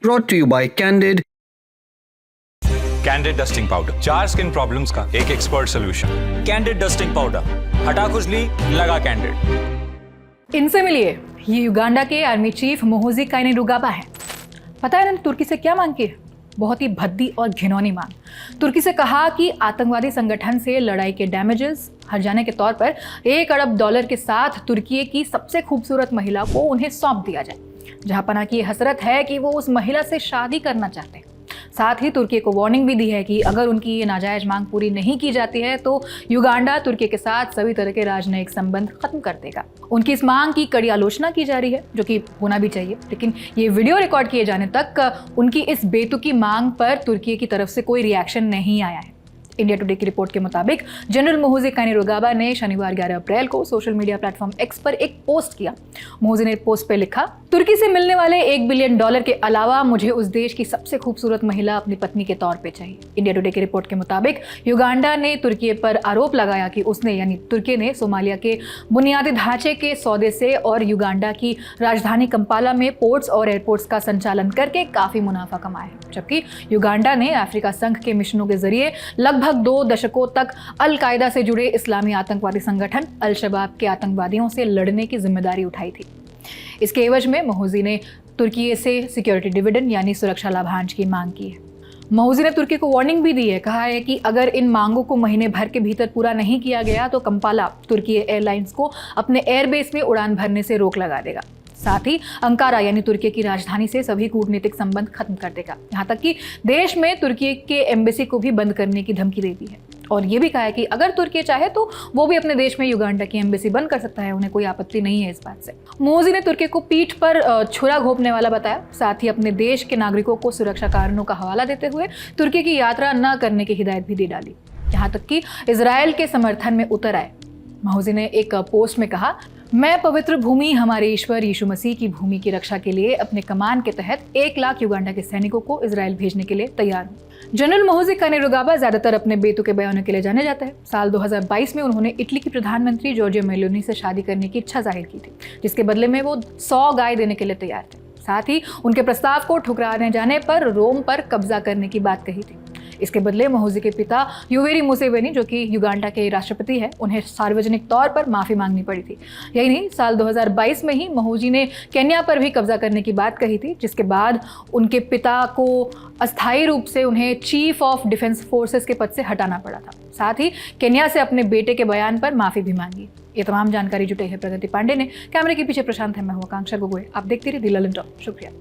brought to you by Candid. Candid dusting powder, 4 skin problems का एक expert solution. Candid dusting powder, हटा खुजली, लगा कैंडिड। इनसे मिलिए, ये युगांडा के आर्मी चीफ मोहोजी काइनेरुगाबा हैं। पता है इन्होंने तुर्की से क्या मांग की है? बहुत ही भद्दी और घिनौनी मांग। तुर्की से कहा कि आतंकवादी संगठन से लड़ाई के डैमेजेस हर्जाने के तौर पर $1 अरब के साथ तुर्की की सबसे खूबसूरत महिला को उन्हें सौंप दिया जाए। जहां पना की हसरत है कि वो उस महिला से शादी करना चाहते हैं। साथ ही तुर्की को वार्निंग भी दी है कि अगर उनकी ये नाजायज मांग पूरी नहीं की जाती है तो युगांडा तुर्की के साथ सभी तरह के राजनयिक संबंध खत्म कर देगा। उनकी इस मांग की कड़ी आलोचना की जा रही है, जो कि होना भी चाहिए, लेकिन ये वीडियो रिकॉर्ड किए जाने तक उनकी इस बेतुकी मांग पर तुर्की की तरफ से कोई रिएक्शन नहीं आया है। इंडिया टुडे की रिपोर्ट के मुताबिक जनरल मोहोजी काइनेरुगाबा ने शनिवार 11 अप्रैल को सोशल मीडिया प्लेटफॉर्म एक्स पर एक पोस्ट किया। मोहोजी ने पोस्ट पे लिखा, तुर्की से मिलने वाले $1 बिलियन के अलावा मुझे उस देश की सबसे खूबसूरत महिला अपनी पत्नी के तौर पे चाहिए। इंडिया टुडे की रिपोर्ट के मुताबिक युगांडा ने तुर्की पर आरोप लगाया कि उसने यानी तुर्की ने सोमालिया के बुनियादी ढांचे के सौदे से और युगांडा की राजधानी कंपाला में पोर्ट्स और एयरपोर्ट्स का संचालन करके काफी मुनाफा कमाया है, जबकि युगांडा ने अफ्रीका संघ के मिशनों के जरिए लगभग 2 दशकों तक अल कायदा से जुड़े इस्लामी आतंकवादी संगठन अल शबाब के आतंकवादियों से लड़ने की जिम्मेदारी उठाई थी। इसके एवज में मोहोजी ने तुर्की से सिक्योरिटी डिविडेंड यानी सुरक्षा लाभांश की मांग की है। मोहोजी ने तुर्की को वार्निंग भी दी है, कहा है कि अगर इन मांगों को महीने भर के भीतर पूरा नहीं किया गया तो कंपाला तुर्की एयरलाइंस को अपने एयरबेस में उड़ान भरने से रोक लगा देगा। साथ ही अंकारा यानी तुर्की की राजधानी से सभी कूटनीतिक संबंध खत्म कर देगा। यहाँ तक कि देश में तुर्की के एम्बेसी को भी बंद करने की धमकी दे दी है और ये भी कहा है कि अगर तुर्की चाहे तो वो भी अपने देश में युगांडा की एम्बेसी बंद कर सकता है, उन्हें कोई आपत्ति नहीं है इस बात से। मोहोजी ने तुर्की को पीठ पर छुरा घोंपने वाला बताया। साथ ही अपने देश के नागरिकों को सुरक्षा कारणों का हवाला देते हुए तुर्की की यात्रा न करने की हिदायत भी दे डाली, यहाँ तक कि इजराइल के समर्थन में उतर आए। मोहोजी ने एक पोस्ट में कहा, मैं पवित्र भूमि हमारे ईश्वर यीशु मसीह की भूमि की रक्षा के लिए अपने कमान के तहत 1 लाख युगांडा के सैनिकों को इजराइल भेजने के लिए तैयार हूँ। जनरल मोहोजी काइनेरुगाबा ज्यादातर अपने बेतुके बयानों के लिए जाने जाते हैं। साल 2022 में उन्होंने इटली की प्रधानमंत्री जॉर्जिया मेलोनी से शादी करने की इच्छा जाहिर की थी, जिसके बदले में वो 100 गाय देने के लिए तैयार थे। साथ ही उनके प्रस्ताव को ठुकराने जाने पर रोम पर कब्जा करने की बात कही थी। इसके बदले मोहोजी के पिता युवेरी मुसेवेनी, जो कि युगांडा के राष्ट्रपति हैं, उन्हें सार्वजनिक तौर पर माफी मांगनी पड़ी थी। यही नहीं, साल 2022 में ही मोहोजी ने केन्या पर भी कब्जा करने की बात कही थी, जिसके बाद उनके पिता को अस्थायी रूप से उन्हें चीफ ऑफ डिफेंस फोर्सेस के पद से हटाना पड़ा था। साथ ही केन्या से अपने बेटे के बयान पर माफी भी मांगी। ये तमाम जानकारी जुटे हैं प्रगति पांडे ने। कैमरे के पीछे प्रशांत है, मैं हूं आकांक्षा गोगोई। आप देखते रहिए दी ललन टॉक। शुक्रिया।